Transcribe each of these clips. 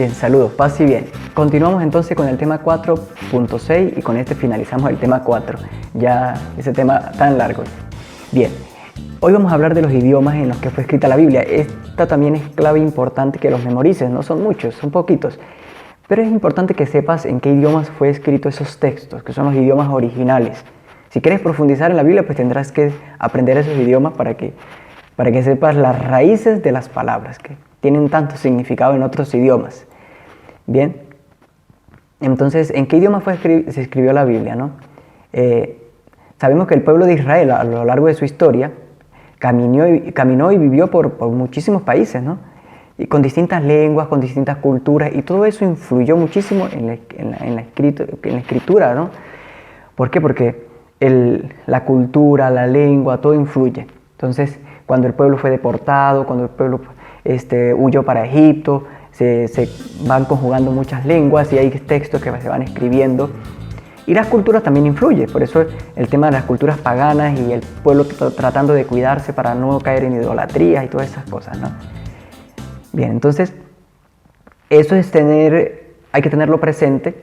Bien, saludos, paz y bien. Continuamos entonces con el tema 4.6 y con este finalizamos el tema 4. Ya ese tema tan largo. Bien, hoy vamos a hablar de los idiomas en los que fue escrita la Biblia. Esta también es clave importante que los memorices, no son muchos, son poquitos. Pero es importante que sepas en qué idiomas fue escrito esos textos, que son los idiomas originales. Si quieres profundizar en la Biblia, pues tendrás que aprender esos idiomas para que sepas las raíces de las palabras, que tienen tanto significado en otros idiomas. Bien, entonces, ¿en qué idioma se escribió la Biblia, no? Sabemos que el pueblo de Israel, a lo largo de su historia, caminó y vivió por muchísimos países, ¿no? Y con distintas lenguas, con distintas culturas, y todo eso influyó muchísimo en la escritura, ¿no? ¿Por qué? Porque la cultura, la lengua, todo influye. Entonces, cuando el pueblo fue deportado, cuando el pueblo huyó para Egipto, se van conjugando muchas lenguas y hay textos que se van escribiendo. Y las culturas también influyen, por eso el tema de las culturas paganas y el pueblo tratando de cuidarse para no caer en idolatría y todas esas cosas, ¿no? Bien, entonces, eso es hay que tenerlo presente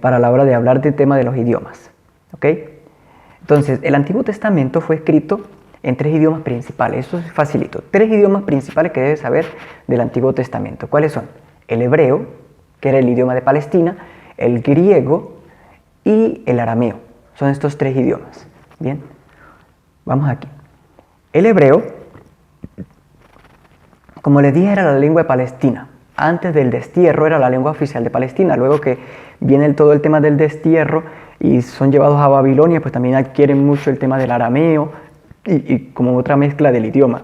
para la hora de hablar del tema de los idiomas, ¿ok? Entonces, el Antiguo Testamento fue escrito en 3 idiomas principales, eso es facilito. 3 idiomas principales que debes saber del Antiguo Testamento. ¿Cuáles son? El hebreo, que era el idioma de Palestina, el griego y el arameo. Son estos 3 idiomas. Bien, vamos aquí. El hebreo, como les dije, era la lengua de Palestina. Antes del destierro era la lengua oficial de Palestina. Luego que viene todo el tema del destierro y son llevados a Babilonia, pues también adquieren mucho el tema del arameo, y como otra mezcla del idioma.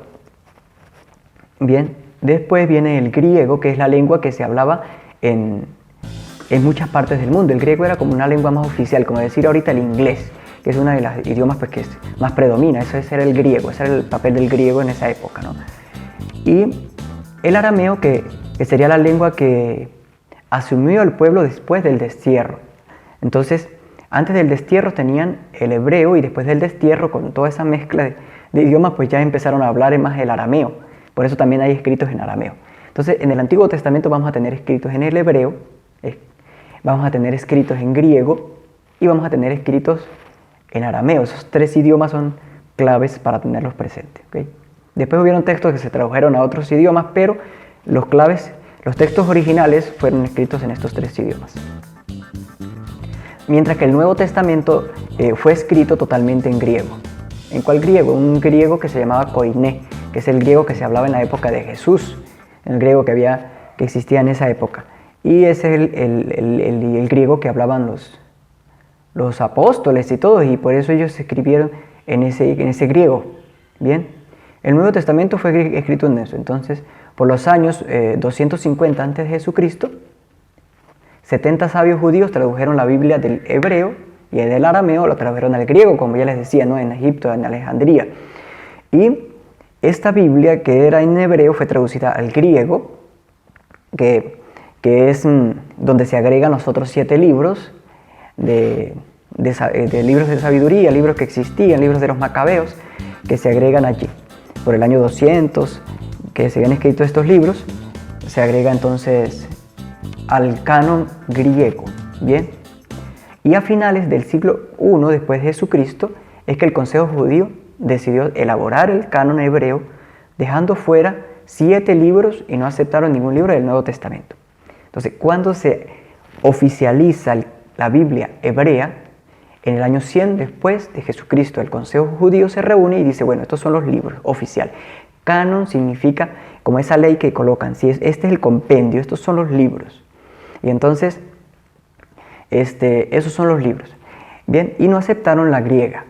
Bien, después viene el griego, que es la lengua que se hablaba en muchas partes del mundo. El griego era como una lengua más oficial, como decir ahorita el inglés, que es uno de los idiomas pues, que más predomina. Ese era el griego, ese era el papel del griego en esa época, ¿no? Y el arameo, que sería la lengua que asumió el pueblo después del destierro. Entonces, antes del destierro tenían el hebreo y después del destierro, con toda esa mezcla de idiomas, pues ya empezaron a hablar más el arameo. Por eso también hay escritos en arameo. Entonces, en el Antiguo Testamento vamos a tener escritos en el hebreo, vamos a tener escritos en griego y vamos a tener escritos en arameo. Esos 3 idiomas son claves para tenerlos presentes, ¿okay? Después hubieron textos que se tradujeron a otros idiomas, pero los textos originales fueron escritos en estos 3 idiomas. Mientras que el Nuevo Testamento fue escrito totalmente en griego. ¿En cuál griego? Un griego que se llamaba koiné, que es el griego que se hablaba en la época de Jesús, el griego que existía en esa época. Y ese es el griego que hablaban los apóstoles y todos, y por eso ellos escribieron en ese griego. Bien, el Nuevo Testamento fue escrito en eso. Entonces, por los años 250 antes de Jesucristo, 70 sabios judíos tradujeron la Biblia del hebreo y del arameo lo tradujeron al griego, como ya les decía, ¿no? En Egipto, en Alejandría. Y esta Biblia, que era en hebreo, fue traducida al griego, que es donde se agregan los otros 7 libros de libros de sabiduría, libros que existían, libros de los macabeos, que se agregan allí. Por el año 200, que se habían escrito estos libros, se agrega entonces al canon griego, ¿bien? Y a finales del siglo I después de Jesucristo es que el Consejo Judío decidió elaborar el canon hebreo, dejando fuera 7 libros y no aceptaron ningún libro del Nuevo Testamento. Entonces, cuando se oficializa la Biblia hebrea, en el año 100 después de Jesucristo, el Consejo Judío se reúne y dice, bueno, estos son los libros oficiales. Canon significa como esa ley que colocan, si este es el compendio, estos son los libros. Y entonces, esos son los libros. Bien, y no aceptaron la griega.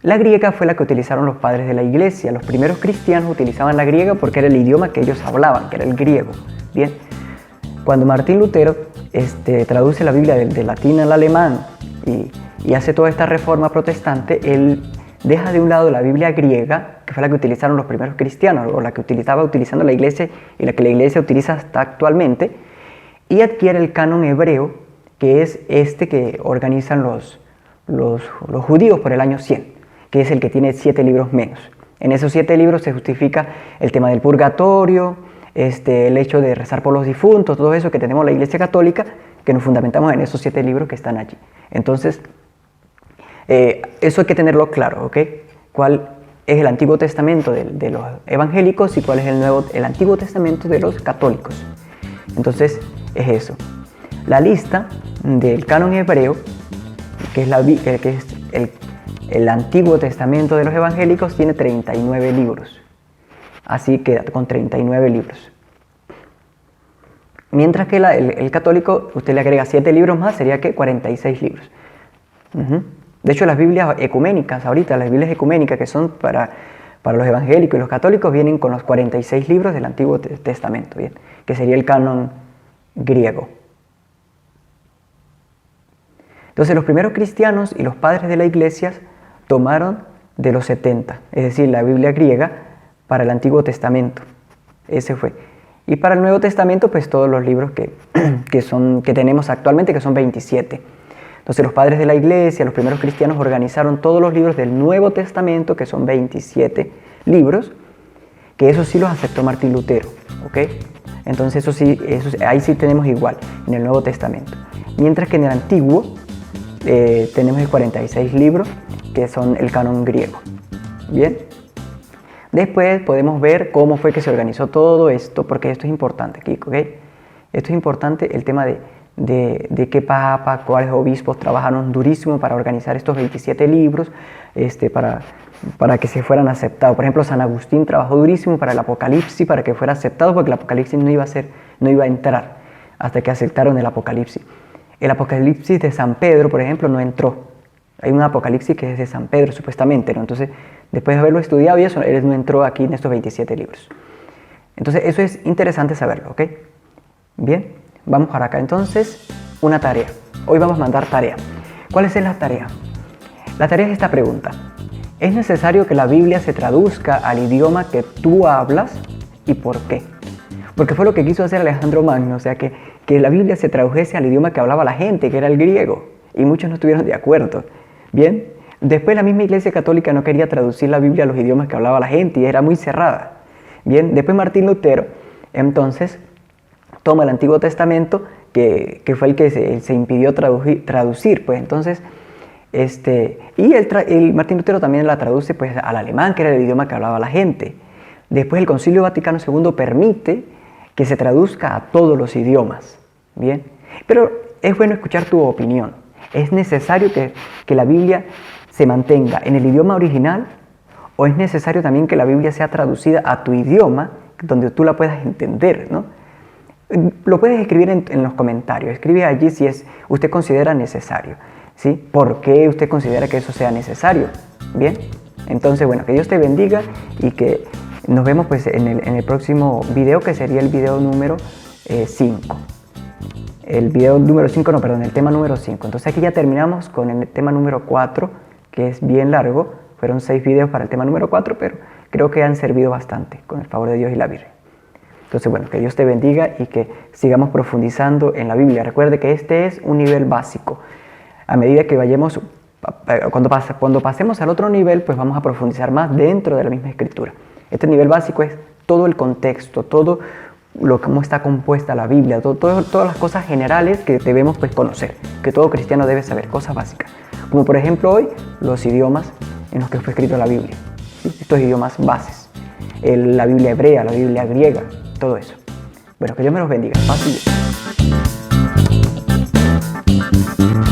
La griega fue la que utilizaron los padres de la iglesia. Los primeros cristianos utilizaban la griega porque era el idioma que ellos hablaban, que era el griego. Bien, cuando Martín Lutero traduce la Biblia del latín al alemán y hace toda esta reforma protestante, él deja de un lado la Biblia griega, que fue la que utilizaron los primeros cristianos, o la que estaba utilizando la iglesia y la que la iglesia utiliza hasta actualmente, y adquiere el canon hebreo, que es que organizan los judíos por el año 100, que es el que tiene 7 libros menos. En esos 7 libros se justifica el tema del purgatorio, el hecho de rezar por los difuntos, todo eso que tenemos la Iglesia Católica, que nos fundamentamos en esos 7 libros que están allí. Entonces, eso hay que tenerlo claro, ¿ok? ¿Cuál es el Antiguo Testamento de los evangélicos y cuál es el Antiguo Testamento de los católicos? Entonces, es eso. La lista del canon hebreo, que es el Antiguo Testamento de los evangélicos, tiene 39 libros. Así queda con 39 libros. Mientras que el católico, usted le agrega 7 libros más, sería que 46 libros. De hecho, las Biblias ecuménicas, ahorita las Biblias ecuménicas que son para los evangélicos y los católicos, vienen con los 46 libros del Antiguo Testamento, ¿bien? Que sería el canon griego. Entonces, los primeros cristianos y los padres de la iglesia tomaron de los 70, es decir, la Biblia griega para el Antiguo Testamento. Ese fue. Y para el Nuevo Testamento, pues todos los libros que tenemos actualmente, que son 27. Entonces los padres de la iglesia, los primeros cristianos, organizaron todos los libros del Nuevo Testamento, que son 27 libros, que esos sí los aceptó Martín Lutero, ¿ok? Entonces ahí sí tenemos igual, en el Nuevo Testamento. Mientras que en el Antiguo tenemos el 46 libros, que son el canon griego. Bien. Después podemos ver cómo fue que se organizó todo esto, porque esto es importante, Kiko, ¿ok? Esto es importante, el tema de qué papa, cuáles obispos trabajaron durísimo para organizar estos 27 libros, para que se fueran aceptados. Por ejemplo, San Agustín trabajó durísimo para el Apocalipsis, para que fuera aceptado, porque el Apocalipsis no iba a entrar hasta que aceptaron el Apocalipsis. El Apocalipsis de San Pedro, por ejemplo, no entró. Hay un Apocalipsis que es de San Pedro, supuestamente, ¿no? Entonces, después de haberlo estudiado y eso, él no entró aquí en estos 27 libros. Entonces, eso es interesante saberlo, ¿ok? Bien, vamos para acá. Entonces, una tarea. Hoy vamos a mandar tarea. ¿Cuál es la tarea? La tarea es esta pregunta. ¿Es necesario que la Biblia se traduzca al idioma que tú hablas y por qué? Porque fue lo que quiso hacer Alejandro Magno, o sea, que la Biblia se tradujese al idioma que hablaba la gente, que era el griego, y muchos no estuvieron de acuerdo. Bien, después la misma Iglesia Católica no quería traducir la Biblia a los idiomas que hablaba la gente y era muy cerrada. Bien, después Martín Lutero, entonces, toma el Antiguo Testamento, que fue el que se impidió traducir, pues entonces, y Martín Lutero también la traduce pues al alemán, que era el idioma que hablaba la gente. Después el Concilio Vaticano II permite que se traduzca a todos los idiomas, bien, pero es bueno escuchar tu opinión. ¿Es necesario que la Biblia se mantenga en el idioma original o es necesario también que la Biblia sea traducida a tu idioma donde tú la puedas entender, ¿no? Lo puedes escribir en los comentarios. Escribe allí si usted considera necesario, ¿sí? ¿Por qué usted considera que eso sea necesario? Bien, entonces, bueno, que Dios te bendiga y que nos vemos pues en el próximo video, que sería el video número 5. El video número 5, no, perdón, el tema número 5. Entonces aquí ya terminamos con el tema número 4, que es bien largo. Fueron 6 videos para el tema número 4, pero creo que han servido bastante, con el favor de Dios y la Virgen. Entonces, bueno, que Dios te bendiga y que sigamos profundizando en la Biblia. Recuerde que este es un nivel básico. A medida que vayamos, cuando pasemos al otro nivel, pues vamos a profundizar más dentro de la misma Escritura. Este nivel básico es todo el contexto, todo cómo está compuesta la Biblia, todas las cosas generales que debemos pues conocer, que todo cristiano debe saber, cosas básicas. Como por ejemplo hoy, los idiomas en los que fue escrito la Biblia, ¿sí? Estos idiomas bases, la Biblia hebrea, la Biblia griega, todo eso. Bueno, que Dios me los bendiga. Paz y bien.